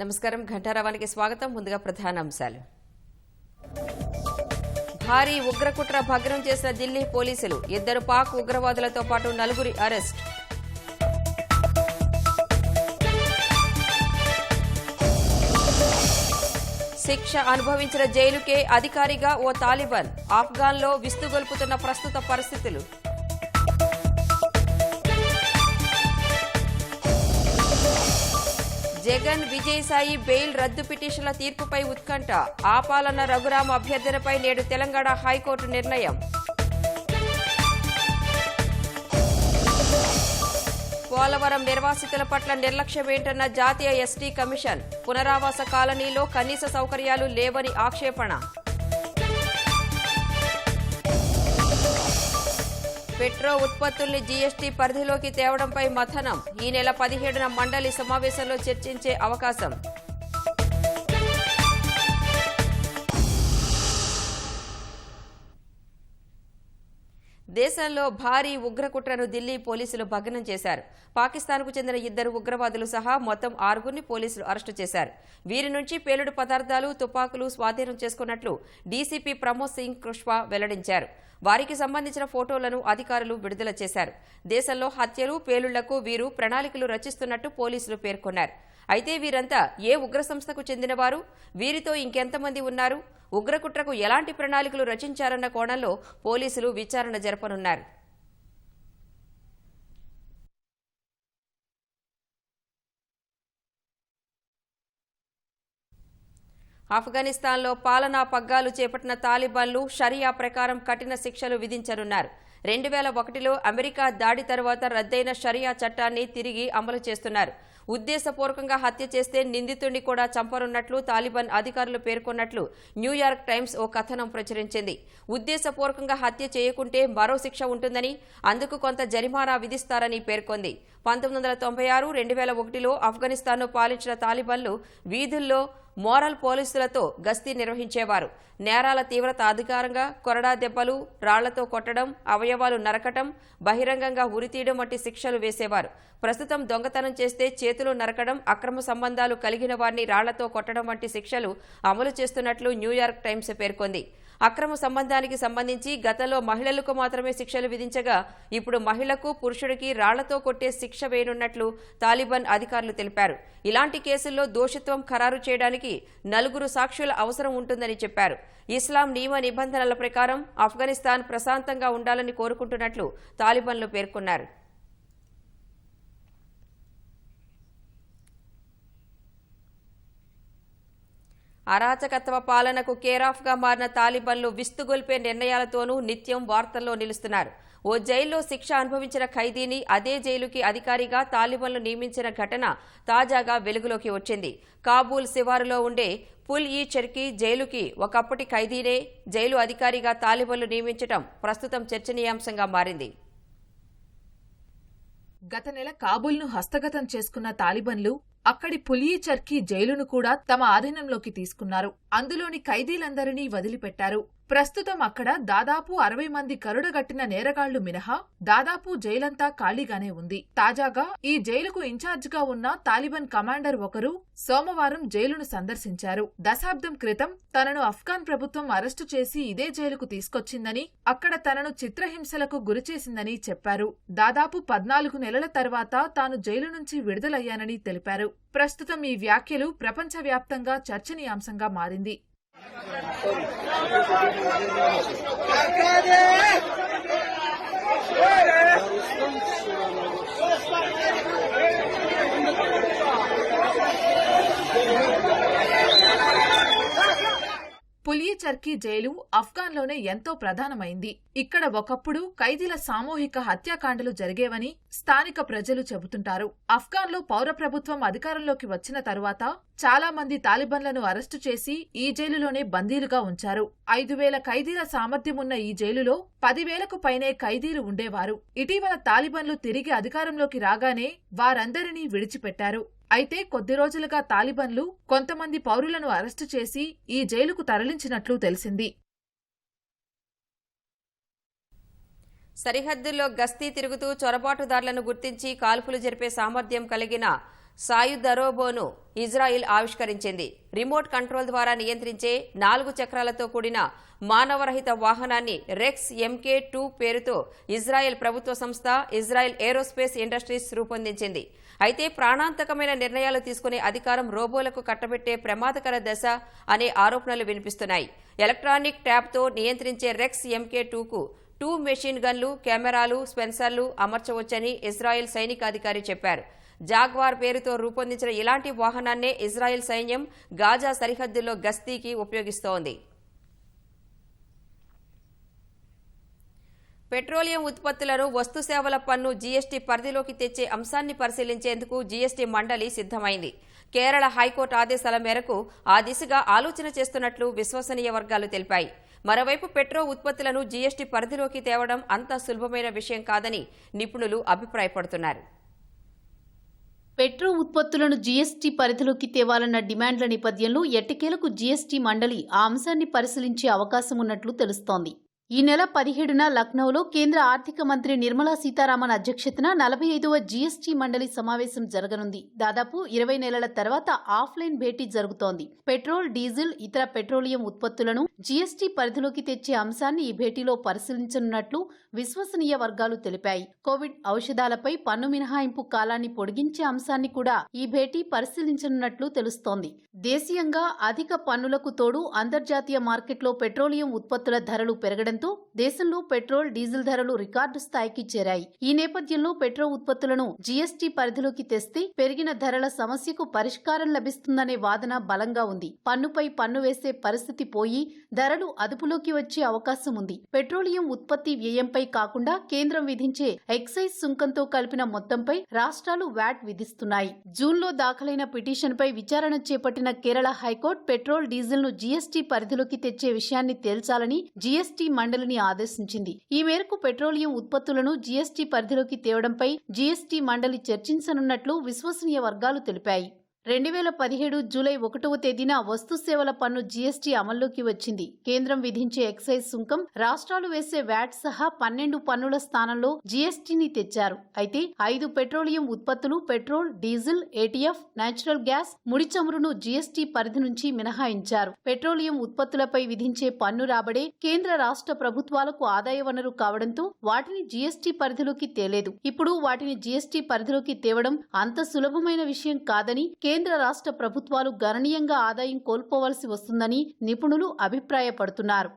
నమస్కారం ఘంటారావానికి స్వాగతం. ముందుగా ప్రధాన అంశాలు. భారీ ఉగ్రకుట్ర భగ్నం చేసిన ఢిల్లీ పోలీసులు, 2 పాక్ ఉగ్రవాదులతో పాటు 4 అరెస్ట్. శిక్ష అనుభవించిన జైలుకే అధికారిగా ఓ తాలిబాన్, ఆఫ్ఘాన్లో విస్తుగొల్పుతున్న ప్రస్తుత పరిస్థితులు. జగన్ విజయసాయి బెయిల్ రద్దు పిటిషన్ల తీర్పుపై ఉత్కంఠ, ఆపాలన్న రఘురామ అభ్యర్థనపై నేడు తెలంగాణ హైకోర్టు నిర్ణయం. పోలవరం నిర్వాసితుల పట్ల నిర్లక్ష్యమేంటన్న జాతీయ ఎస్టీ కమిషన్, పునరావాస కాలనీలో కనీస సౌకర్యాలు లేవని ఆక్షేపణ. పెట్రో ఉత్పత్తుల్ని జీఎస్టీ పరిధిలోకి తేవడంపై మథనం, ఈ నెల 17న మండలి సమావేశంలో చర్చించే అవకాశం. దేశంలో భారీ ఉగ్రకుట్రను ఢిల్లీ పోలీసులు భగ్నం చేశారు. పాకిస్తాన్కు చెందిన 2 ఉగ్రవాదులు సహా మొత్తం 6గురిని పోలీసులు అరెస్టు చేశారు. వీరి నుంచి పేలుడు పదార్థాలు, తుపాకులు స్వాధీనం చేసుకున్నట్లు డీసీపీ ప్రమోద్ సింగ్ కృష్వా వెల్లడించారు. వారికి సంబంధించిన ఫోటోలను అధికారులు విడుదల చేశారు. దేశంలో హత్యలు, పేలుళ్లకు వీరు ప్రణాళికలు రచిస్తున్నట్టు పోలీసులు పేర్కొన్నారు. అయితే వీరంతా ఏ ఉగ్ర సంస్థకు చెందినవారు, వీరితో ఇంకెంతమంది ఉన్నారు, ఉగ్రకుట్రకు ఎలాంటి ప్రణాళికలు రచించారన్న కోణంలో పోలీసులు విచారణ జరపనున్నారు. ఆఫ్ఘనిస్తాన్లో పాలనా పగ్గాలు చేపట్టిన తాలిబాన్లు షరియా ప్రకారం కఠిన శిక్షలు విధించనున్నారు. 2001లో అమెరికా దాడి తర్వాత రద్దయిన షరియా చట్టాన్ని తిరిగి అమలు చేస్తున్నారు. ఉద్దేశపూర్వకంగా హత్య చేస్తే నిందితుడిని కూడా చంపనున్నట్లు తాలిబాన్ అధికారులు పేర్కొన్నట్లు న్యూయార్క్ టైమ్స్ ఓ కథనం ప్రచురించింది. ఉద్దేశపూర్వకంగా హత్య చేయకుంటే మరో శిక్ష ఉంటుందని, అందుకు కొంత జరిమానా విధిస్తారని పేర్కొంది. 1996, 2001లో ఆఫ్ఘనిస్తాన్ను పాలించిన తాలిబాన్లు వీధుల్లో మోరల్ పోలీసులతో గస్తీ నిర్వహించేవారు. నేరాల తీవ్రత ఆధారంగా కొరడా దెబ్బలు, రాళ్లతో కొట్టడం, అవయవాలు నరకటం, బహిరంగంగా ఉరితీయడం వంటి శిక్షలు వేసేవారు. ప్రస్తుతం దొంగతనం చేస్తే చేతులు నరకడం, అక్రమ సంబంధాలు కలిగిన వారిని రాళ్లతో కొట్టడం వంటి శిక్షలు అమలు చేస్తున్నట్లు న్యూయార్క్ టైమ్స్ పేర్కొంది. అక్రమ సంబంధానికి సంబంధించి గతంలో మహిళలకు మాత్రమే శిక్షలు విధించగా ఇప్పుడు మహిళకు, పురుషుడికి రాళ్లతో కొట్టే శిక్ష వేయనున్నట్లు తాలిబాన్ అధికారులు తెలిపారు. ఇలాంటి కేసుల్లో దోషిత్వం ఖరారు చేయడానికి 4 సాక్షుల అవసరం ఉంటుందని చెప్పారు. ఇస్లాం నియమ నిబంధనల ప్రకారం ఆఫ్ఘనిస్తాన్ ప్రశాంతంగా ఉండాలని కోరుకుంటున్నట్లు తాలిబాన్లు పేర్కొన్నారు. అరాచకత్వ పాలనకు కేరాఫ్గా మారిన తాలిబాన్లు విస్తుగొల్పే నిర్ణయాలతోనూ నిత్యం వార్తల్లో నిలుస్తున్నారు. ఓ జైల్లో శిక్ష అనుభవించిన ఖైదీని అదే జైలుకి అధికారిగా తాలిబాన్లు నియమించిన ఘటన తాజాగా వెలుగులోకి వచ్చింది. కాబూల్ శివారులో ఉండే పుల్-ఈ-చర్కీ జైలుకి ఒకప్పటి ఖైదీనే జైలు అధికారిగా తాలిబాన్లు నియమించడం ప్రస్తుతం చర్చనీయాంశంగా మారింది. గత నెల కాబూల్ను హస్తగతం చేసుకున్న తాలిబాన్లు అక్కడి పుల్-ఈ-చర్కీ జైలును కూడా తమ ఆధీనంలోకి తీసుకున్నారు. అందులోని ఖైదీలందరినీ వదిలిపెట్టారు. ప్రస్తుతం అక్కడ దాదాపు 60 మంది కరుడుగట్టిన నేరగాళ్లు మినహా దాదాపు జైలంతా ఖాళీగానే ఉంది. తాజాగా ఈ జైలుకు ఇన్ఛార్జిగా ఉన్న తాలిబాన్ కమాండర్ ఒకరు సోమవారం జైలును సందర్శించారు. దశాబ్దం క్రితం తనను అఫ్ఘాన్ ప్రభుత్వం అరెస్టు చేసి ఇదే జైలుకు తీసుకొచ్చిందని, అక్కడ తనను చిత్రహింసలకు గురిచేసిందని చెప్పారు. దాదాపు 14 నెలల తర్వాత తాను జైలు నుంచి విడుదలయ్యానని తెలిపారు. ప్రస్తుతం ఈ వ్యాఖ్యలు ప్రపంచవ్యాప్తంగా చర్చనీయాంశంగా మారింది. పుల్-ఈ-చర్కీ జైలు అఫ్ఘాన్లోనే ఎంతో ప్రధానమైంది. ఇక్కడ ఒకప్పుడు ఖైదీల సామూహిక హత్యాకాండలు జరిగేవని స్థానిక ప్రజలు చెబుతుంటారు. అఫ్ఘాన్లో పౌర ప్రభుత్వం అధికారంలోకి వచ్చిన తరువాత చాలా మంది తాలిబాన్లను అరెస్టు చేసి ఈ జైలులోనే బందీలుగా ఉంచారు. 5,000 ఖైదీల సామర్థ్యమున్న ఈ జైలులో 10,000కు పైనే ఖైదీలు ఉండేవారు. ఇటీవల తాలిబాన్లు తిరిగి అధికారంలోకి రాగానే వారందరినీ విడిచిపెట్టారు. అయితే కొద్ది రోజులుగా తాలిబాన్లు కొంతమంది పౌరులను అరెస్టు చేసి ఈ జైలుకు తరలించినట్లు తెలిసింది. సరిహద్దుల్లో గస్తీ తిరుగుతూ చొరబాటుదారులను గుర్తించి కాల్పులు జరిపే సామర్థ్యం కలిగిన సాయుధ రోబోను ఇజ్రాయిల్ ఆవిష్కరించింది. రిమోట్ కంట్రోల్ ద్వారా నియంత్రించే 4 చక్రాలతో కూడిన మానవరహిత వాహనాన్ని రెక్స్ MK2 పేరుతో ఇజ్రాయెల్ ప్రభుత్వ సంస్థ ఇజ్రాయెల్ ఏరోస్పేస్ ఇండస్ట్రీస్ రూపొందించింది. అయితే ప్రాణాంతకమైన నిర్ణయాలు తీసుకునే అధికారం రోబోలకు కట్టబెట్టే ప్రమాదకర దశ అనే ఆరోపణలు వినిపిస్తున్నాయి. ఎలక్ట్రానిక్ ట్యాబ్తో నియంత్రించే రెక్స్ MK2కు 2 మెషిన్ గన్లు, కెమెరాలు, సెన్సర్లు అమర్చవచ్చని ఇజ్రాయెల్ సైనికాధికారి చెప్పారు. జాగ్వార్ పేరుతో రూపొందించిన ఇలాంటి వాహనాన్నే ఇజ్రాయెల్ సైన్యం గాజా సరిహద్దుల్లో గస్తీకి ఉపయోగిస్తోంది. పెట్రోలియం ఉత్పత్తులను వస్తు సేవల పన్ను GST పరిధిలోకి తెచ్చే అంశాన్ని పరిశీలించేందుకు GST మండలి సిద్ధమైంది. కేరళ హైకోర్టు ఆదేశాల మేరకు ఆ దిశగా ఆలోచన చేస్తున్నట్లు విశ్వసనీయ వర్గాలు తెలిపాయి. మరోవైపు పెట్రో ఉత్పత్తులను GST పరిధిలోకి తేవడం అంత సులభమైన విషయం కాదని నిపుణులు అభిప్రాయపడుతున్నారు. పెట్రో ఉత్పత్తులను GST పరిధిలోకి తేవాలన్న డిమాండ్ల నేపథ్యంలో ఎట్టకేలకు GST మండలి ఆ అంశాన్ని పరిశీలించే అవకాశం ఉన్నట్లు తెలుస్తోంది. ఈ నెల 17న లక్నోలో కేంద్ర ఆర్థిక మంత్రి నిర్మలా సీతారామన్ అధ్యక్షతన 45వ GST మండలి సమావేశం జరగనుంది. దాదాపు 20 నెలల తర్వాత ఆఫ్లైన్ భేటీ జరుగుతోంది. పెట్రోల్, డీజిల్, ఇతర పెట్రోలియం ఉత్పత్తులను GST పరిధిలోకి తెచ్చే అంశాన్ని ఈ భేటీలో పరిశీలించనున్నట్లు విశ్వసనీయ వర్గాలు తెలిపాయి. కోవిడ్ ఔషధాలపై పన్ను మినహాయింపు కాలాన్ని పొడిగించే అంశాన్ని కూడా ఈ భేటీ పరిశీలించనున్నట్లు తెలుస్తోంది. దేశీయంగా అధిక పన్నులకు తోడు అంతర్జాతీయ మార్కెట్లో పెట్రోలియం ఉత్పత్తుల ధరలు పెరగడంతో దేశంలో పెట్రోల్, డీజిల్ ధరలు రికార్డు స్థాయికి చేరాయి. ఈ నేపథ్యంలో పెట్రో ఉత్పత్తులను GST పరిధిలోకి తెస్తే పెరిగిన ధరల సమస్యకు పరిష్కారం లభిస్తుందనే వాదన బలంగా ఉంది. పన్నుపై పన్ను వేసే పరిస్థితి పోయి ధరలు అదుపులోకి వచ్చే అవకాశం ఉంది. పెట్రోలియం ఉత్పత్తి వ్యయంపై కాకుండా కేంద్రం విధించే ఎక్సైజ్ సుంకంతో కలిపిన మొత్తంపై రాష్ట్రాలు వ్యాట్ విధిస్తున్నాయి. జూన్లో దాఖలైన పిటిషన్పై విచారణ చేపట్టిన కేరళ హైకోర్టు పెట్రోల్, డీజిల్ ను GST పరిధిలోకి తెచ్చే విషయాన్ని తేల్చాలని GST మండలిని ఆదేశించింది. ఈ మేరకు పెట్రోలియం ఉత్పత్తులను GST పరిధిలోకి తేవడంపై GST మండలి చర్చించనున్నట్లు విశ్వసనీయ వర్గాలు తెలిపాయి. 2017 జూలై 1వ తేదీన వస్తు సేవల పన్ను GST అమల్లోకి వచ్చింది. కేంద్రం విధించే ఎక్సైజ్ సుంకం, రాష్ట్రాలు వేసే వ్యాట్ సహా 12 పన్నుల స్థానంలో GSTని తెచ్చారు. అయితే 5 పెట్రోలియం ఉత్పత్తులు petrol, diesel, ATF, natural gas, ముడి చమురును GST పరిధి నుంచి మినహాయించారు. పెట్రోలియం ఉత్పత్తులపై విధించే పన్ను రాబడే కేంద్ర రాష్ట్ర ప్రభుత్వాలకు ఆదాయ వనరు కావడంతో వాటిని GST పరిధిలోకి తేలేదు. ఇప్పుడు వాటిని GST పరిధిలోకి తేవడం అంత సులభమైన విషయం కాదని, కేంద్ర రాష్ట్ర ప్రభుత్వాలు గణనీయంగా ఆదాయం కోల్పోవలసి వస్తుందని నిపుణులు అభిప్రాయపడుతున్నారు.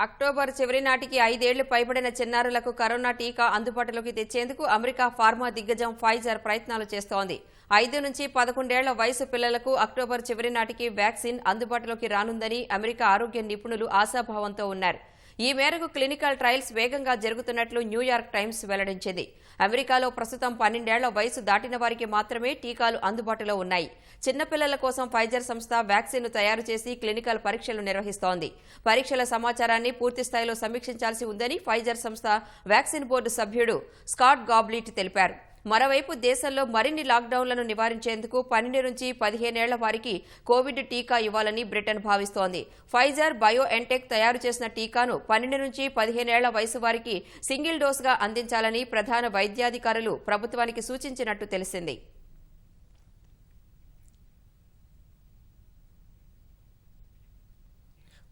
అక్టోబర్ చివరి నాటికి 5 ఏళ్లు పైబడిన చిన్నారులకు కరోనా టీకా అందుబాటులోకి తెచ్చేందుకు అమెరికా ఫార్మా దిగ్గజం ఫైజర్ ప్రయత్నాలు చేస్తోంది. 5 నుంచి 11 ఏళ్ల వయసు పిల్లలకు అక్టోబర్ చివరి నాటికి వ్యాక్సిన్ అందుబాటులోకి రానుందని అమెరికా ఆరోగ్య నిపుణులు ఆశాభావంతో ఉన్నారు. ఈ మేరకు క్లినికల్ ట్రయల్స్ వేగంగా జరుగుతున్నట్లు న్యూయార్క్ టైమ్స్ వెల్లడించింది. అమెరికాలో ప్రస్తుతం 12 ఏళ్ల వయసు దాటిన వారికి మాత్రమే టీకాలు అందుబాటులో ఉన్నాయి. చిన్నపిల్లల కోసం ఫైజర్ సంస్థ వ్యాక్సిన్ను తయారు చేసి క్లినికల్ పరీక్షలు నిర్వహిస్తోంది. పరీక్షల సమాచారాన్ని పూర్తిస్థాయిలో సమీక్షించాల్సి ఉందని ఫైజర్ సంస్థ వ్యాక్సిన్ బోర్డు సభ్యుడు స్కాట్ గాబ్లిట్ తెలిపారు. మరోవైపు దేశంలో మరిన్ని లాక్డౌన్లను నివారించేందుకు 12 నుంచి 15 ఏళ్ల వారికి కోవిడ్ టీకా ఇవ్వాలని బ్రిటన్ భావిస్తోంది. ఫైజర్ బయోఎన్టెక్ తయారు చేసిన టీకాను 12 నుంచి 15 ఏళ్ల వయసు వారికి సింగిల్ డోసుగా అందించాలని ప్రధాన వైద్యాధికారులు ప్రభుత్వానికి సూచించినట్టు తెలిసింది.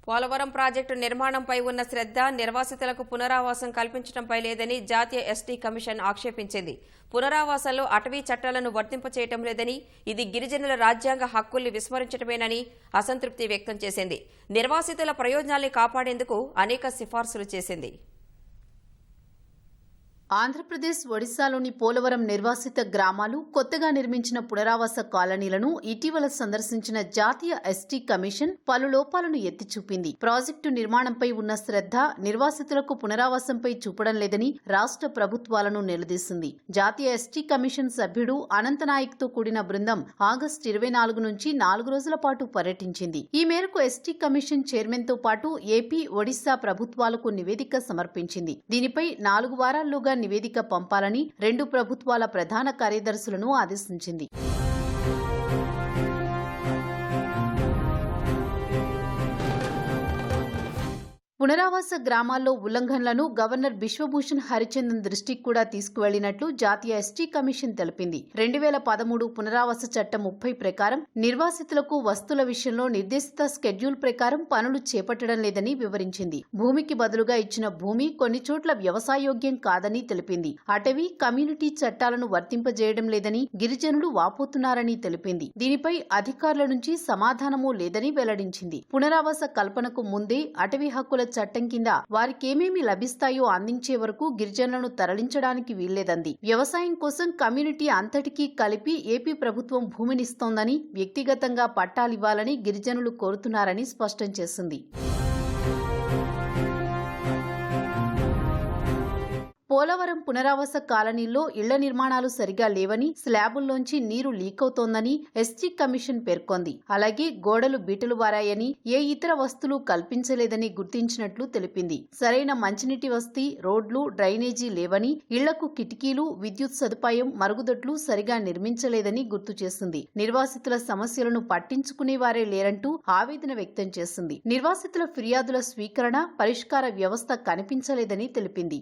పోలవరం ప్రాజెక్టు నిర్మాణంపై ఉన్న శ్రద్ధ నిర్వాసితులకు పునరావాసం కల్పించడంపై లేదని జాతీయ ఎస్టీ కమిషన్ ఆక్షేపించింది. పునరావాసంలో అటవీ చట్టాలను వర్తింపచేయటం లేదని, ఇది గిరిజనుల రాజ్యాంగ హక్కుల్ని విస్మరించడమేనని అసంతృప్తి వ్యక్తం చేసింది. నిర్వాసితుల ప్రయోజనాల్ని కాపాడేందుకు అనేక సిఫార్సులు చేసింది. ఆంధ్రప్రదేశ్, ఒడిశాలోని పోలవరం నిర్వాసిత గ్రామాలు, కొత్తగా నిర్మించిన పునరావాస కాలనీలను ఇటీవల సందర్శించిన జాతీయ ఎస్టీ కమిషన్ పలు లోపాలను ఎత్తిచూపింది. ప్రాజెక్టు నిర్మాణంపై ఉన్న శ్రద్ధ నిర్వాసితులకు పునరావాసంపై చూపడం లేదని రాష్ట్ర ప్రభుత్వాలను నిలదీసింది. జాతీయ ఎస్టీ కమిషన్ సభ్యుడు అనంతనాయక్ తో కూడిన బృందం ఆగస్టు 24 నుంచి 4 రోజుల పాటు పర్యటించింది. ఈ మేరకు ఎస్టీ కమిషన్ చైర్మన్ తో పాటు ఏపీ, ఒడిశా ప్రభుత్వాలకు నివేదిక సమర్పించింది. దీనిపై 4 వారాల్లోగా నివేదిక పంపాలని 2 ప్రభుత్వాల ప్రధాన కార్యదర్శులను ఆదేశించింది. పునరావాస గ్రామాల్లో ఉల్లంఘనలను గవర్నర్ బిశ్వభూషణ్ హరిచందన్ దృష్టికి కూడా తీసుకువెళ్లినట్లు జాతీయ ఎస్టీ కమిషన్ తెలిపింది. 2013 పునరావాస చట్టం 30 ప్రకారం నిర్వాసితులకు వస్తువుల విషయంలో నిర్దేశిత స్కెడ్యూల్ ప్రకారం పనులు చేపట్టడం లేదని వివరించింది. భూమికి బదులుగా ఇచ్చిన భూమి కొన్ని చోట్ల వ్యవసాయోగ్యం కాదని తెలిపింది. అటవీ, కమ్యూనిటీ చట్టాలను వర్తింపజేయడం లేదని గిరిజనులు వాపోతున్నారని తెలిపింది. దీనిపై అధికారుల నుంచి సమాధానమూ లేదని వెల్లడించింది. పునరావాస కల్పనకు ముందే అటవీ హక్కుల చట్టం కింద వారికేమేమి లభిస్తాయో అందించే వరకు గిరిజనులను తరలించడానికి వీల్లేదంది. వ్యవసాయం కోసం కమ్యూనిటీ అంతటికీ కలిపి ఏపీ ప్రభుత్వం భూమినిస్తోందని, వ్యక్తిగతంగా పట్టాలివ్వాలని గిరిజనులు కోరుతున్నారని స్పష్టం చేసింది. పోలవరం పునరావాస కాలనీల్లో ఇళ్ల నిర్మాణాలు సరిగా లేవని, స్లాబుల్లోంచి నీరు లీకవుతోందని ఎస్టీ కమిషన్ పేర్కొంది. అలాగే గోడలు బీటలు వారాయని, ఏ ఇతర వస్తువులు కల్పించలేదని గుర్తించినట్లు తెలిపింది. సరైన మంచినీటి వసతి, రోడ్లు, డ్రైనేజీ లేవని, ఇళ్లకు కిటికీలు, విద్యుత్ సదుపాయం, మరుగుదొడ్లు సరిగా నిర్మించలేదని గుర్తు చేసింది. నిర్వాసితుల సమస్యలను పట్టించుకునేవారే లేరంటూ ఆవేదన వ్యక్తం చేసింది. నిర్వాసితుల ఫిర్యాదుల స్వీకరణ, పరిష్కార వ్యవస్థ కనిపించలేదని తెలిపింది.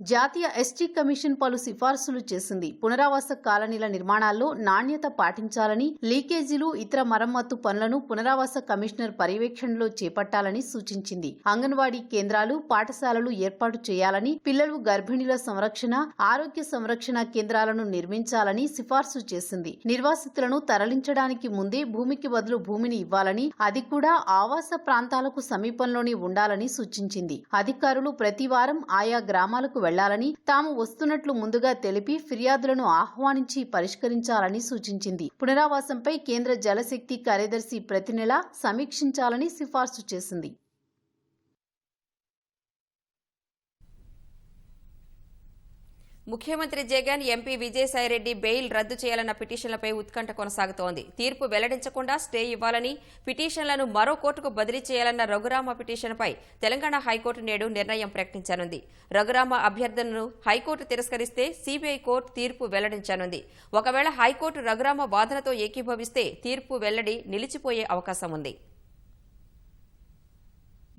జాతీయ ఎస్టీ కమిషన్ పలు సిఫార్సులు చేసింది. పునరావాస కాలనీల నిర్మాణాల్లో నాణ్యత పాటించాలని, లీకేజీలు, ఇతర మరమ్మతు పనులను పునరావాస కమిషనర్ పర్యవేక్షణలో చేపట్టాలని సూచించింది. అంగన్వాడీ కేంద్రాలు, పాఠశాలలు ఏర్పాటు చేయాలని, పిల్లలు, గర్భిణీల సంరక్షణ, ఆరోగ్య సంరక్షణ కేంద్రాలను నిర్మించాలని సిఫార్సు చేసింది. నిర్వాసితులను తరలించడానికి ముందే భూమికి బదులు భూమిని ఇవ్వాలని, అది కూడా ఆవాస ప్రాంతాలకు సమీపంలోనే ఉండాలని సూచించింది. అధికారులు ప్రతి వారం ఆయా గ్రామాలకు వెళ్లాలని, తాము వస్తున్నట్లు ముందుగా తెలిపి ఫిర్యాదులను ఆహ్వానించి పరిష్కరించాలని సూచించింది. పునరావాసంపై కేంద్ర జలశక్తి కార్యదర్శి ప్రతి నెలా సమీక్షించాలని సిఫార్సు చేసింది. ముఖ్యమంత్రి జగన్, ఎంపీ విజయసాయిరెడ్డి బెయిల్ రద్దు చేయాలన్న పిటిషన్లపై ఉత్కంఠ కొనసాగుతోంది. తీర్పు వెల్లడించకుండా స్టే ఇవ్వాలని, పిటిషన్లను మరో కోర్టుకు బదిలీ చేయాలన్న రఘురామ పిటిషన్పై తెలంగాణ హైకోర్టు నేడు నిర్ణయం ప్రకటించనుంది. రఘురామ అభ్యర్థనను హైకోర్టు తిరస్కరిస్తే సీబీఐ కోర్టు తీర్పు వెల్లడించనుంది. ఒకవేళ హైకోర్టు రఘురామ వాదనతో ఏకీభవిస్తే తీర్పు వెల్లడి నిలిచిపోయే అవకాశం ఉంది.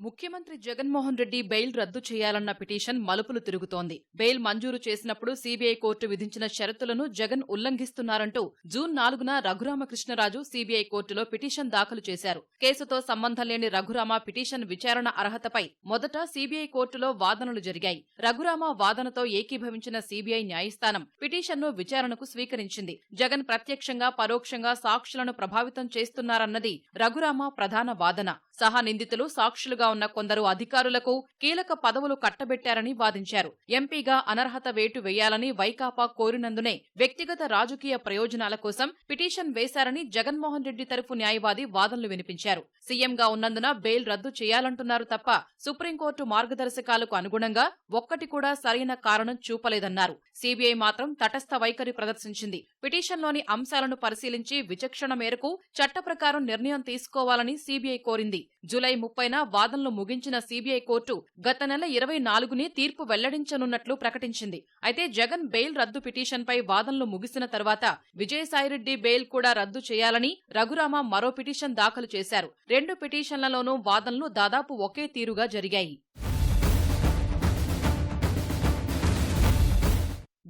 ముఖ్యమంత్రి జగన్మోహన్ రెడ్డి బెయిల్ రద్దు చేయాలన్న పిటిషన్ మలుపులు తిరుగుతోంది. బెయిల్ మంజూరు చేసినప్పుడు సీబీఐ కోర్టు విధించిన షరతులను జగన్ ఉల్లంఘిస్తున్నారంటూ జూన్ 4న రఘురామకృష్ణరాజు సీబీఐ కోర్టులో పిటిషన్ దాఖలు చేశారు. కేసుతో సంబంధం లేని రఘురామ పిటిషన్ విచారణ అర్హతపై మొదట సీబీఐ కోర్టులో వాదనలు జరిగాయి. రఘురామ వాదనతో ఏకీభవించిన సీబీఐ న్యాయస్థానం పిటిషన్ను విచారణకు స్వీకరించింది. జగన్ ప్రత్యక్షంగా, పరోక్షంగా సాక్షులను ప్రభావితం చేస్తున్నారన్నది రఘురామ ప్రధాన వాదన. సహా నిందితులు, సాక్షులుగా ఉన్న కొందరు అధికారులకు కీలక పదవులు కట్టబెట్టారని వాదించారు. ఎంపీగా అనర్హత వేటు వేయాలని వైకాపా కోరినందునే వ్యక్తిగత రాజకీయ ప్రయోజనాల కోసం పిటిషన్ వేశారని జగన్మోహన్ రెడ్డి తరఫు న్యాయవాది వాదనలు వినిపించారు. సీఎంగా ఉన్నందున బెయిల్ రద్దు చేయాలంటున్నారు తప్ప సుప్రీంకోర్టు మార్గదర్శకాలకు అనుగుణంగా ఒక్కటి కూడా సరైన కారణం చూపలేదన్నారు. సీబీఐ మాత్రం తటస్థ వైఖరి ప్రదర్శించింది. పిటిషన్లోని అంశాలను పరిశీలించి విచక్షణ మేరకు చట్ట ప్రకారం నిర్ణయం తీసుకోవాలని సీబీఐ కోరింది. జూలై 30న వాదనలు ముగించిన సీబీఐ కోర్టు గత నెల 24ని తీర్పు వెల్లడించనున్నట్లు ప్రకటించింది. అయితే జగన్ బెయిల్ రద్దు పిటిషన్పై వాదనలు ముగిసిన తర్వాత విజయసాయిరెడ్డి బెయిల్ కూడా రద్దు చేయాలని రఘురామ మరో పిటిషన్ దాఖలు చేశారు. రెండు పిటిషన్లలోనూ వాదనలు దాదాపు ఒకే తీరుగా జరిగాయి.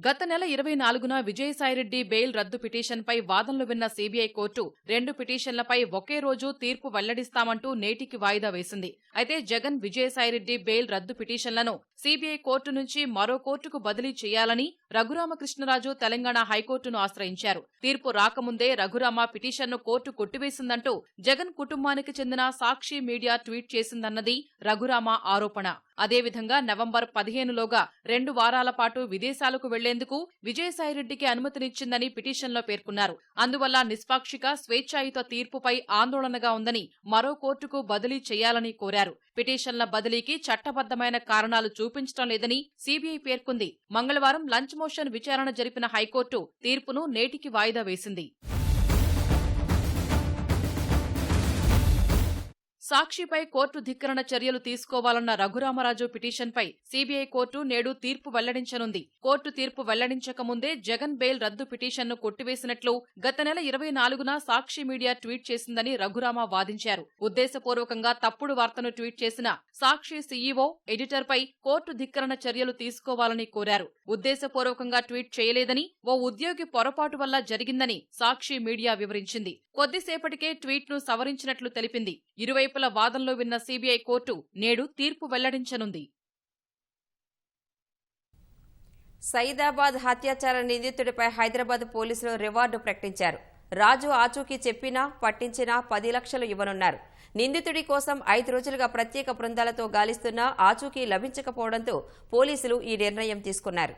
గత నెల 24న విజయసాయిరెడ్డి బెయిల్ రద్దు పిటిషన్పై వాదనలు విన్న సీబీఐ కోర్టు రెండు పిటిషన్లపై ఒకే రోజు తీర్పు వెల్లడిస్తామంటూ నేటికి వాయిదా వేసింది. అయితే జగన్, విజయసాయిరెడ్డి బెయిల్ రద్దు పిటిషన్లను సీబీఐ కోర్టు నుంచి మరో కోర్టుకు బదిలీ చేయాలని రఘురామకృష్ణరాజు తెలంగాణ హైకోర్టును ఆశ్రయించారు. తీర్పు రాకముందే రఘురామ పిటిషన్ను కోర్టు కొట్టివేసిందంటూ జగన్ కుటుంబానికి చెందిన సాక్షి మీడియా ట్వీట్ చేసిందన్నది రఘురామ ఆరోపణ. అదేవిధంగా నవంబర్ 15లోగా 2 వారాల పాటు విదేశాలకు వెళ్లేందుకు విజయసాయిరెడ్డికి అనుమతినిచ్చిందని పిటిషన్లో పేర్కొన్నారు. అందువల్ల నిష్పాక్షిక, స్వేచ్ఛాయుత తీర్పుపై ఆందోళనగా ఉందని మరో కోర్టుకు బదిలీ చేయాలని కోరారు. పిటిషన్ల బదిలీకి చట్టబద్దమైన కారణాలు చూపించడం లేదని సీబీఐ పేర్కొంది. మంగళవారం లంచ్ మోషన్ విచారణ జరిపిన హైకోర్టు తీర్పును నేటికి వాయిదా వేసింది. సాక్షిపై కోర్టు ధిక్కరణ చర్యలు తీసుకోవాలన్న రఘురామరాజు పిటిషన్పై సీబీఐ కోర్టు నేడు తీర్పు వెల్లడించనుంది. కోర్టు తీర్పు వెల్లడించక ముందే జగన్ బెయిల్ రద్దు పిటిషన్ను కొట్టివేసినట్లు గత నెల 24న సాక్షి మీడియా ట్వీట్ చేసిందని రఘురామ వాదించారు. ఉద్దేశపూర్వకంగా తప్పుడు వార్తను ట్వీట్ చేసిన సాక్షి సీఈఓ, ఎడిటర్పై కోర్టు ధిక్కరణ చర్యలు తీసుకోవాలని కోరారు. ఉద్దేశపూర్వకంగా ట్వీట్ చేయలేదని, ఓ ఉద్యోగి పొరపాటు వల్ల జరిగిందని సాక్షి మీడియా వివరించింది. కొద్దిసేపటికే ట్వీట్ను సవరించినట్లు తెలిపింది. ఇరువైపుల వాదనలో విన్న సీబీఐ కోర్టు నేడు తీర్పు వెల్లడించనుంది. సైదాబాద్ హత్యాచార నిందితుడిపై హైదరాబాద్ పోలీసులు రివార్డు ప్రకటించారు. రాజు ఆచూకీ చెప్పినా పట్టించినా 10 లక్షలు ఇవ్వనున్నారు. నిందితుడి కోసం 5 రోజులుగా ప్రత్యేక బృందాలతో గాలిస్తున్నా ఆచూకీ లభించకపోవడంతో పోలీసులు ఈ నిర్ణయం తీసుకున్నారు.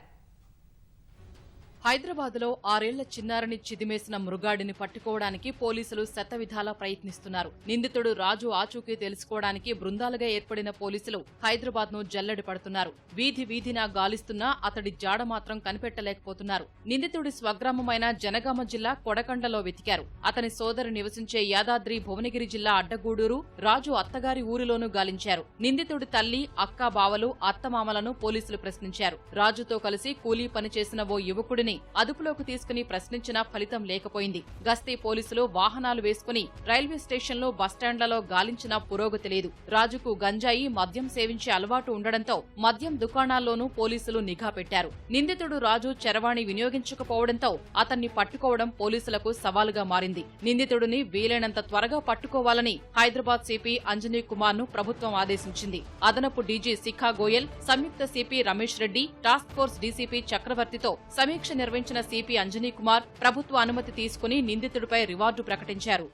హైదరాబాద్లో 6 ఏళ్ల చిన్నారిని చిదిమేసిన మృగాడిని పట్టుకోవడానికి పోలీసులు శతవిధాలా ప్రయత్నిస్తున్నారు. నిందితుడు రాజు ఆచూకీ తెలుసుకోవడానికి బృందాలుగా ఏర్పడిన పోలీసులు హైదరాబాద్ను జల్లెడ పడుతున్నారు. వీధి వీధినా గాలిస్తున్నా అతడి జాడ మాత్రం కనిపెట్టలేకపోతున్నారు. నిందితుడి స్వగ్రామమైన జనగామ జిల్లా కొడకండలో వెతికారు. అతని సోదరు నివసించే యాదాద్రి భువనగిరి జిల్లా అడ్డగూడూరు, రాజు అత్తగారి ఊరిలోనూ గాలించారు. నిందితుడి తల్లి, అక్క, బావలు, అత్తమామలను పోలీసులు ప్రశ్నించారు. రాజుతో కలిసి కూలీ పనిచేసిన ఓ యువకుడిని అదుపులోకి తీసుకుని ప్రశ్నించినా ఫలితం లేకపోయింది. గస్తీ పోలీసులు వాహనాలు వేసుకుని రైల్వే స్టేషన్లు, బస్టాండ్లలో గాలించినా పురోగతి లేదు. రాజుకు గంజాయి, మద్యం సేవించే అలవాటు ఉండడంతో మద్యం దుకాణాల్లోనూ పోలీసులు నిఘా పెట్టారు. నిందితుడు రాజు చరవాణి వినియోగించకపోవడంతో అతన్ని పట్టుకోవడం పోలీసులకు సవాలుగా మారింది. నిందితుడిని వీలైనంత త్వరగా పట్టుకోవాలని హైదరాబాద్ సిపి అంజనీ కుమార్ ను ప్రభుత్వం ఆదేశించింది. అదనపు డీజీ శిఖా గోయల్, సంయుక్త CP Ramesh Reddy, task force DCP చక్రవర్తితో సమీక్ష నిర్వహించిన సిపి అంజనీ కుమార్ ప్రభుత్వ అనుమతి తీసుకుని నిందితుడిపై రివార్డు ప్రకటించారు.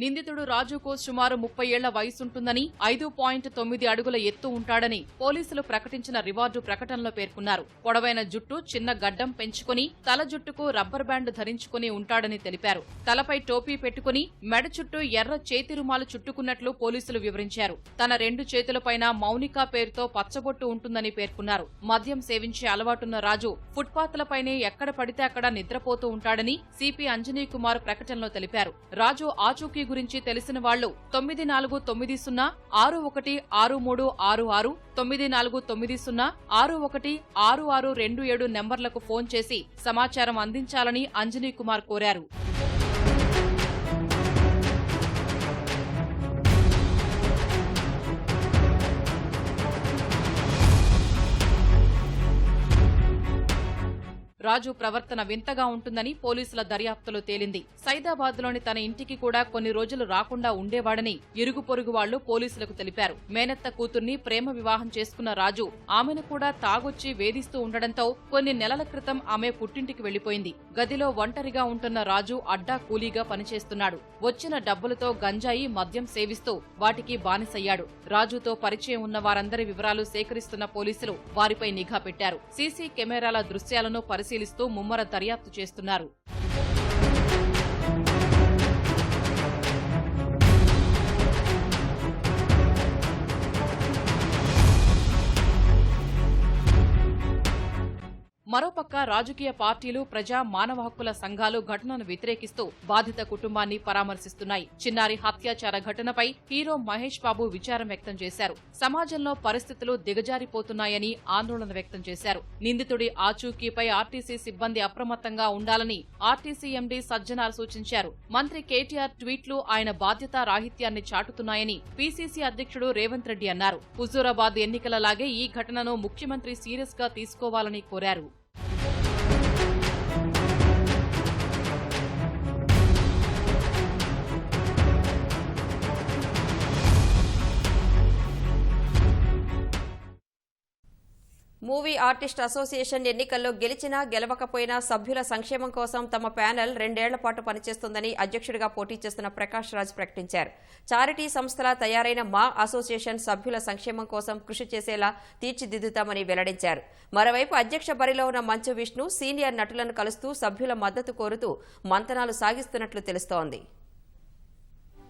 నిందితుడు రాజుకు సుమారు 30 ఏళ్ల వయసుంటుందని, 5.9 అడుగుల ఎత్తు ఉంటాడని పోలీసులు ప్రకటించిన రివార్డు ప్రకటనలో పేర్కొన్నారు. పొడవైన జుట్టు, చిన్న గడ్డం పెంచుకుని తల జుట్టుకు రబ్బర్ బ్యాండ్ ధరించుకుని ఉంటాడని తెలిపారు. తలపై టోపీ పెట్టుకుని మెడ చుట్టూ ఎర్ర చేతి రుమాలు చుట్టుకున్నట్లు పోలీసులు వివరించారు. తన 2 చేతులపైన మౌనిక పేరుతో పచ్చబొట్టు ఉంటుందని పేర్కొన్నారు. మద్యం సేవించే అలవాటున్న రాజు ఫుట్పాత్లపైనే ఎక్కడ పడితే అక్కడ నిద్రపోతూ ఉంటాడని సిపి అంజనీ కుమార్ ప్రకటనలో తెలిపారు. రాజు ఆచూకీ గురించి తెలిసిన వాళ్లు 9490616366 9490616627 నెంబర్లకు ఫోన్ చేసి సమాచారం అందించాలని అంజనీ కుమార్ కోరారు. రాజు ప్రవర్తన వింతగా ఉంటుందని పోలీసుల దర్యాప్తులో తేలింది. సైదాబాద్లోని తన ఇంటికి కూడా కొన్ని రోజులు రాకుండా ఉండేవాడని ఇరుగు పొరుగు వాళ్లు పోలీసులకు తెలిపారు. మేనత్త కూతుర్ని ప్రేమ వివాహం చేసుకున్న రాజు ఆమెను కూడా తాగొచ్చి వేధిస్తూ ఉండడంతో కొన్ని నెలల క్రితం ఆమె పుట్టింటికి వెళ్లిపోయింది. గదిలో ఒంటరిగా ఉంటున్న రాజు అడ్డా కూలీగా పనిచేస్తున్నాడు. వచ్చిన డబ్బులతో గంజాయి, మద్యం సేవిస్తూ వాటికి బానిసయ్యాడు. రాజుతో పరిచయం ఉన్న వారందరి వివరాలు సేకరిస్తున్న పోలీసులు వారిపై నిఘా పెట్టారు. సీసీ కెమెరాల దృశ్యాలను పరిశీలిస్తూ ముమ్మర దర్యాప్తు చేస్తున్నారు. మరోపక్క రాజకీయ పార్టీలు, ప్రజా మానవ హక్కుల సంఘాలు ఘటనను వ్యతిరేకిస్తూ బాధిత కుటుంబాన్ని పరామర్శిస్తున్నాయి. చిన్నారి హత్యాచార ఘటనపై హీరో మహేష్ బాబు విచారం వ్యక్తం చేశారు. సమాజంలో పరిస్థితులు దిగజారిపోతున్నాయని ఆందోళన వ్యక్తం చేశారు. నిందితుడి ఆచూకీపై ఆర్టీసీ సిబ్బంది అప్రమత్తంగా ఉండాలని ఆర్టీసీ ఎండీ సజ్జనార్ సూచించారు. మంత్రి కేటీఆర్ ట్వీట్లు ఆయన బాధ్యతా రాహిత్యాన్ని చాటుతున్నాయని పీసీసీ అధ్యక్షుడు రేవంత్ రెడ్డి అన్నారు. హుజూరాబాద్ ఎన్నికలలాగే ఈ ఘటనను ముఖ్యమంత్రి సీరియస్ గా తీసుకోవాలని కోరారు. మూవీ ఆర్టిస్ట్ అసోసియేషన్ ఎన్నికల్లో గెలిచినా గెలవకపోయినా సభ్యుల సంక్షేమం కోసం తమ ప్యానెల్ 2 ఏళ్ల పాటు పనిచేస్తుందని అధ్యక్షుడిగా పోటీ చేస్తున్న ప్రకాష్ రాజ్ ప్రకటించారు. చారిటీ సంస్థలా తయారైన మా అసోసియేషన్ సభ్యుల సంక్షేమం కోసం కృషి చేసేలా తీర్చిదిద్దుతామని వెల్లడించారు. మరోవైపు అధ్యక్ష బరిలో ఉన్న మంచు విష్ణు సీనియర్ నటులను కలుస్తూ సభ్యుల మద్దతు కోరుతూ మంతనాలు సాగిస్తున్నట్లు తెలుస్తోంది.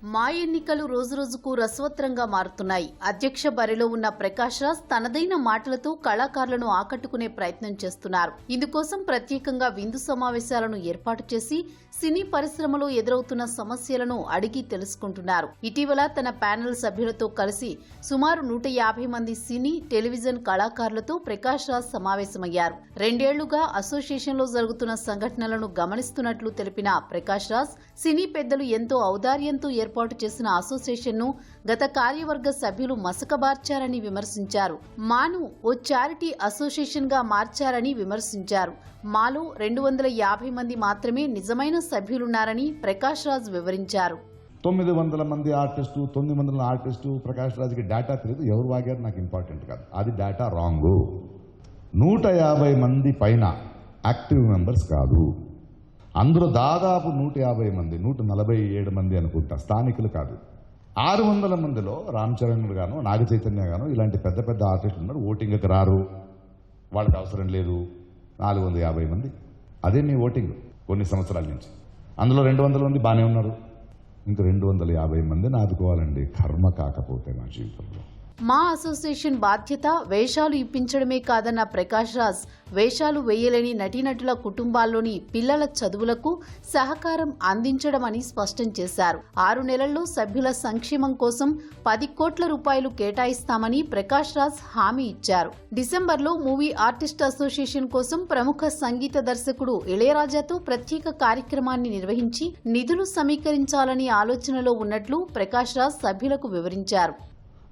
మా ఎన్నికలు రోజురోజుకు రసవత్రంగా మారుతున్నాయి. అధ్యక్ష బరిలో ఉన్న ప్రకాష్ రాజ్ తనదైన మాటలతో కళాకారులను ఆకట్టుకునే ప్రయత్నం చేస్తున్నారు. ఇందుకోసం ప్రత్యేకంగా విందు సమావేశాలను ఏర్పాటు చేసి సినీ పరిశ్రమలో ఎదురవుతున్న సమస్యలను అడిగి తెలుసుకుంటున్నారు. ఇటీవల తన ప్యానెల్ సభ్యులతో కలిసి సుమారు 150 మంది సినీ, టెలివిజన్ కళాకారులతో ప్రకాష్ రాజ్ సమావేశమయ్యారు. 2 ఏళ్లుగా అసోసియేషన్లో జరుగుతున్న సంఘటనలను గమనిస్తున్నట్లు తెలిపిన ప్రకాష్ రాజ్, సినీ పెద్దలు ఎంతో ఔదార్యంతో ఏర్పాటు చేసిన అసోసియేషన్ను గత కార్యవర్గ సభ్యులు మసకబార్చారని విమర్శించారు. మాను ఓ చారిటీ అసోసియేషన్ గా మార్చారని విమర్శించారు. మాలో 250 మంది మాత్రమే నిజమైన సభ్యులున్నారని ప్రకాష్ రాజ్ వివరించారు. 900 మంది ఆర్టిస్టు, 900 ఆర్టిస్టు, ప్రకాష్ రాజ్కి డేటా తెలియదు. ఎవరు వాగారు నాకు ఇంపార్టెంట్ కాదు, అది డేటా రాంగు. 150 మంది పైన యాక్టివ్ మెంబర్స్ కాదు. అందులో దాదాపు 150 మంది, 147 మంది అనుకుంటా స్థానికులు కాదు. 600 మందిలో రామ్ చరణ్ గాను, నాగ చైతన్య గాను ఇలాంటి పెద్ద పెద్ద ఆర్టిస్టులు ఉన్నారు. ఓటింగ్కి రారు, వాళ్ళకి అవసరం లేదు. 450 మంది అదే మీ ఓటింగ్ కొన్ని సంవత్సరాల నుంచి. అందులో 200 మంది బాగానే ఉన్నారు. ఇంకా 250 మందిని ఆదుకోవాలండి. కర్మ కాకపోతే నా జీవితంలో. మా అసోసియేషన్ బాధ్యత వేషాలు ఇప్పించడమే కాదన్న ప్రకాష్ రాజ్, వేషాలు వేయలేని నటీనటుల కుటుంబాల్లోని పిల్లల చదువులకు సహకారం అందించడమని స్పష్టం చేశారు. 6 నెలల్లో సభ్యుల సంక్షేమం కోసం 10 కోట్ల రూపాయలు కేటాయిస్తామని ప్రకాష్ రాజ్ హామీ ఇచ్చారు. డిసెంబర్లో మూవీ ఆర్టిస్ట్ అసోసియేషన్ కోసం ప్రముఖ సంగీత దర్శకుడు ఇళయరాజాతో ప్రత్యేక కార్యక్రమాన్ని నిర్వహించి నిధులు సమీకరించాలని ఆలోచనలో ఉన్నట్లు ప్రకాష్ రాజ్ సభ్యులకు వివరించారు.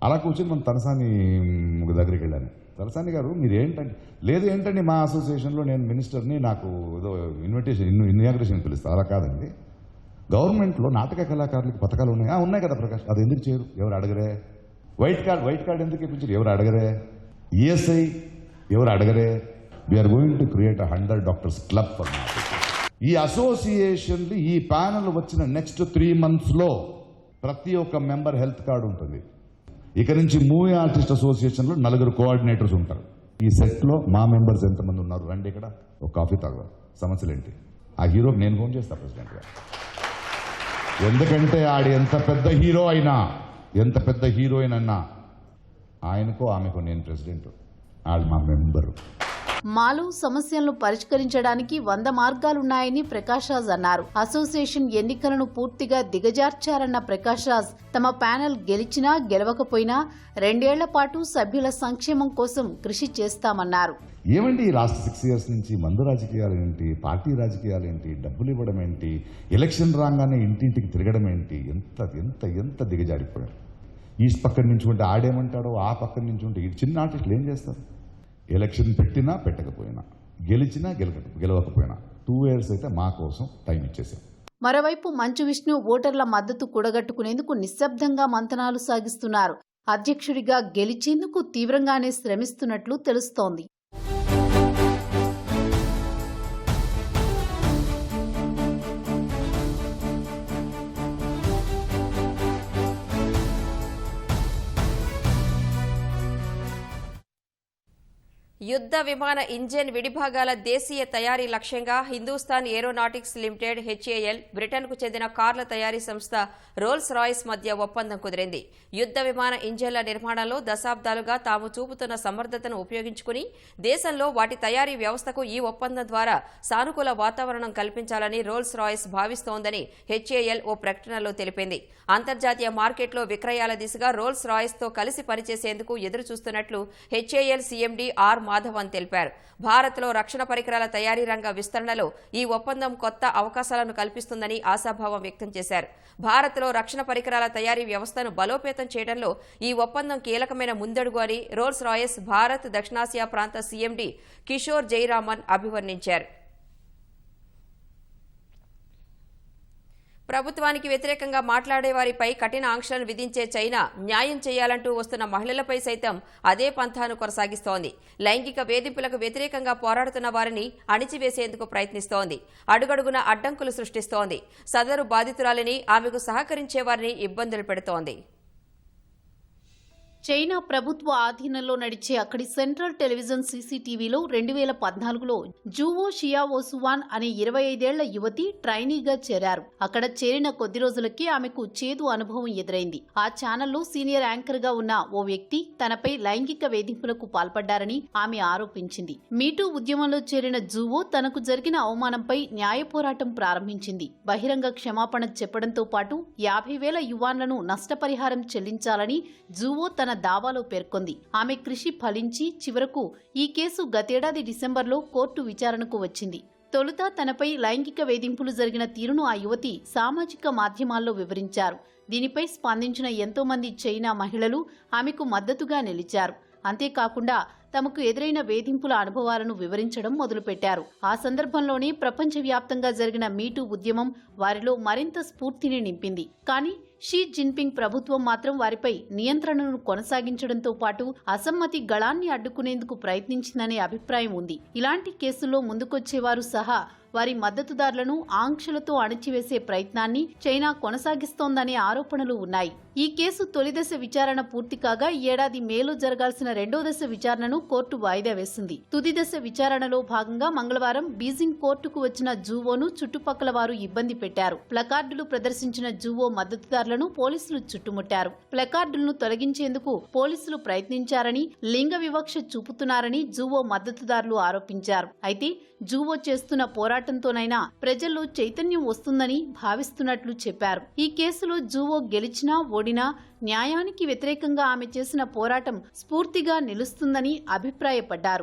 అలా కూర్చొని మన తలసాని దగ్గరికి వెళ్ళాను. తలసాని గారు మీరు ఏంటంటే, లేదు ఏంటండి మా అసోసియేషన్లో నేను మినిస్టర్ని, నాకు ఏదో ఇనాగ్రేషన్ పిలుస్తా. అలా కాదండి, గవర్నమెంట్లో నాటక కళాకారులకు పథకాలు ఉన్నాయి. ఉన్నాయి కదా ప్రకాష్, అది ఎందుకు చేయరు? ఎవరు అడగరే? వైట్ కార్డ్ ఎందుకు ఇప్పించారు? ఎవరు అడగరే? ఈఎస్ఐ ఎవరు అడగరే? We are going to create 100 doctors club for నాటక. ఈ అసోసియేషన్, ఈ ప్యానల్ వచ్చిన నెక్స్ట్ 3 monthsలో ప్రతి ఒక్క మెంబర్ హెల్త్ కార్డు ఉంటుంది. ఇక నుంచి మూవీ ఆర్టిస్ట్ అసోసియేషన్లో 4 కోఆర్డినేటర్స్ ఉంటారు. ఈ సెట్లో మా మెంబర్స్ ఎంతమంది ఉన్నారు రండి, ఇక్కడ ఒక కాఫీ తాగుదాం. సమస్యలు ఏంటి? ఆ హీరోకి నేను ఫోన్ చేస్తాను ప్రెసిడెంట్ గారు. ఎందుకంటే ఆడు ఎంత పెద్ద హీరోయిన్ అన్నా ఆయనకో ఆమెకో నేను ప్రెసిడెంట్, ఆడు మా మెంబరు. మాలో సమస్యలను పరిష్కరించడానికి 100 మార్గాలున్నాయని ప్రకాష్ రాజ్ అన్నారు. అసోసియేషన్ ఎన్నికలను పూర్తిగా దిగజార్చారన్న ప్రకాష్ రాజ్, తమ ప్యానెల్ గెలిచినా గెలవకపోయినా 2 ఏళ్ల పాటు సభ్యుల సంక్షేమం కోసం కృషి చేస్తామన్నారు. ఏమండి ఈ లాస్ట్ 6 years నుంచి మందు రాజకీయాలు ఏంటి, పార్టీ రాజకీయాలు ఏంటి, డబ్బులు ఇవ్వడం ఏంటి, ఎలక్షన్ రాగానే ఇంటింటికి తిరగడం ఏంటి, ఎంత ఎంత ఎంత దిగజారిపోయారు. ఈ పక్కన నుంచి ఉంటే ఆడేమంటాడో, ఆ పక్కన నుంచి ఉంటే ఈ చిన్న ఆర్టిస్టులు ఏం చేస్తారు? ఎలక్షన్ పెట్టినా పెట్టకపోయినా, గెలిచినా గెలవకపోయినా 2 years అయితే మా కోసం టైం ఇచ్చేసాం. మరోవైపు మంచు విష్ణు ఓటర్ల మద్దతు కూడగట్టుకునేందుకు నిశ్శబ్దంగా మంతనాలు సాగిస్తున్నారు. అధ్యక్షుడిగా గెలిచేందుకు తీవ్రంగానే శ్రమిస్తున్నట్లు తెలుస్తోంది. యుద్ధ విమాన ఇంజిన్ విడిభాగాల దేశీయ తయారీ లక్ష్యంగా హిందుస్థాన్ ఏరోనాటిక్స్ లిమిటెడ్ HAL, బ్రిటన్కు చెందిన కార్ల తయారీ సంస్థ రోల్స్ రాయ్స్ మధ్య ఒప్పందం కుదిరింది. యుద్ధ విమాన ఇంజిన్ల నిర్మాణంలో దశాబ్దాలుగా తాము చూపుతున్న సమర్థతను ఉపయోగించుకుని దేశంలో వాటి తయారీ వ్యవస్థకు ఈ ఒప్పందం ద్వారా సానుకూల వాతావరణం కల్పించాలని రోల్స్ రాయ్స్ భావిస్తోందని HAL ఓ ప్రకటనలో తెలిపింది. అంతర్జాతీయ మార్కెట్లో విక్రయాల దిశగా రోల్స్ రాయ్స్తో కలిసి పనిచేసేందుకు ఎదురుచూస్తున్నట్లు HAL CMD ఆర్ మాధవన్ తెలిపారు. భారత్లో రక్షణ పరికరాల తయారీ రంగ విస్తరణలో ఈ ఒప్పందం కొత్త అవకాశాలను కల్పిస్తుందని ఆశాభావం వ్యక్తం చేశారు. భారత్లో రక్షణ పరికరాల తయారీ వ్యవస్థను బలోపేతం చేయడంలో ఈ ఒప్పందం కీలకమైన ముందడుగు అని రోల్స్ రాయ్స్ భారత్ దక్షిణాసియా ప్రాంత CMD కిషోర్ జైరామన్ అభివర్ణించారు. ప్రభుత్వానికి వ్యతిరేకంగా మాట్లాడే వారిపై కఠిన ఆంక్షలను విధించే చైనా న్యాయం చేయాలంటూ వస్తున్న మహిళలపై సైతం అదే పంథాను కొనసాగిస్తోంది. లైంగిక వేధింపులకు వ్యతిరేకంగా పోరాడుతున్న వారిని అణిచివేసేందుకు ప్రయత్నిస్తోంది. అడుగడుగున అడ్డంకులు సృష్టిస్తోంది. సదరు బాధితురాలిని, ఆమెకు సహకరించే వారిని ఇబ్బందులు పెడుతోంది. చైనా ప్రభుత్వ ఆధీనంలో నడిచే అక్కడి సెంట్రల్ టెలివిజన్ సీసీటీవీలో 2014లో జూవో షియావోసువాన్ అనే 25 ఏళ్ల యువతి ట్రైనీగా చేరారు. అక్కడ చేరిన కొద్ది రోజులకే ఆమెకు చేదు అనుభవం ఎదురైంది. ఆ ఛానల్లో సీనియర్ యాంకర్ గా ఉన్న ఓ వ్యక్తి తనపై లైంగిక వేధింపులకు పాల్పడ్డారని ఆమె ఆరోపించింది. మీటూ ఉద్యమంలో చేరిన జూవో తనకు జరిగిన అవమానంపై న్యాయ పోరాటం ప్రారంభించింది. బహిరంగ క్షమాపణ చెప్పడంతో పాటు 50,000 యువాన్లను నష్టపరిహారం చెల్లించాలని జూవో తన దావాలో పేర్కొంది. ఆమె కృషి ఫలించి చివరకు ఈ కేసు గతేడాది డిసెంబర్లో కోర్టు విచారణకు వచ్చింది. తొలుత తనపై లైంగిక వేధింపులు జరిగిన తీరును ఆ యువతి సామాజిక మాధ్యమాల్లో వివరించారు. దీనిపై స్పందించిన ఎంతో మంది చైనా మహిళలు ఆమెకు మద్దతుగా నిలిచారు. అంతేకాకుండా తమకు ఎదురైన వేధింపుల అనుభవాలను వివరించడం మొదలుపెట్టారు. ఆ సందర్భంలోనే ప్రపంచవ్యాప్తంగా జరిగిన మీటూ ఉద్యమం వారిలో మరింత స్ఫూర్తిని నింపింది. కానీ షీ జిన్పింగ్ ప్రభుత్వం మాత్రం వారిపై నియంత్రణను కొనసాగించడంతో పాటు అసమ్మతి గళాన్ని అడ్డుకునేందుకు ప్రయత్నించిందనే అభిప్రాయం ఉంది. ఇలాంటి కేసుల్లో ముందుకొచ్చేవారు సహా వారి మద్దతుదారులను ఆంక్షలతో అణచివేసే ప్రయత్నాన్ని చైనా కొనసాగిస్తోందనే ఆరోపణలు ఉన్నాయి. ఈ కేసు తొలిదశ విచారణ పూర్తి కాగా ఈ ఏడాది మేలో జరగాల్సిన రెండో దశ విచారణను కోర్టు వాయిదా వేసింది. తుది దశ విచారణలో భాగంగా మంగళవారం బీజింగ్ కోర్టుకు వచ్చిన జూవోను చుట్టుపక్కల వారు ఇబ్బంది పెట్టారు. ప్లకార్డులు ప్రదర్శించిన జూవో మద్దతుదారులను పోలీసులు చుట్టుముట్టారు. ప్లకార్డులను తొలగించేందుకు పోలీసులు ప్రయత్నించారని, లింగ వివక్ష చూపుతున్నారని జూవో మద్దతుదారులు ఆరోపించారు. అయితే జూవో చేస్తున్న పోరాటంతోనైనా ప్రజల్లో చైతన్యం వస్తుందని భావిస్తున్నట్లు చెప్పారు. ఈ కేసులో జూవో గెలిచినా ఓడినా న్యాయానికి వ్యతిరేకంగా ఆమె చేసిన పోరాటం స్ఫూర్తిగా నిలుస్తుందని అభిప్రాయపడ్డారు.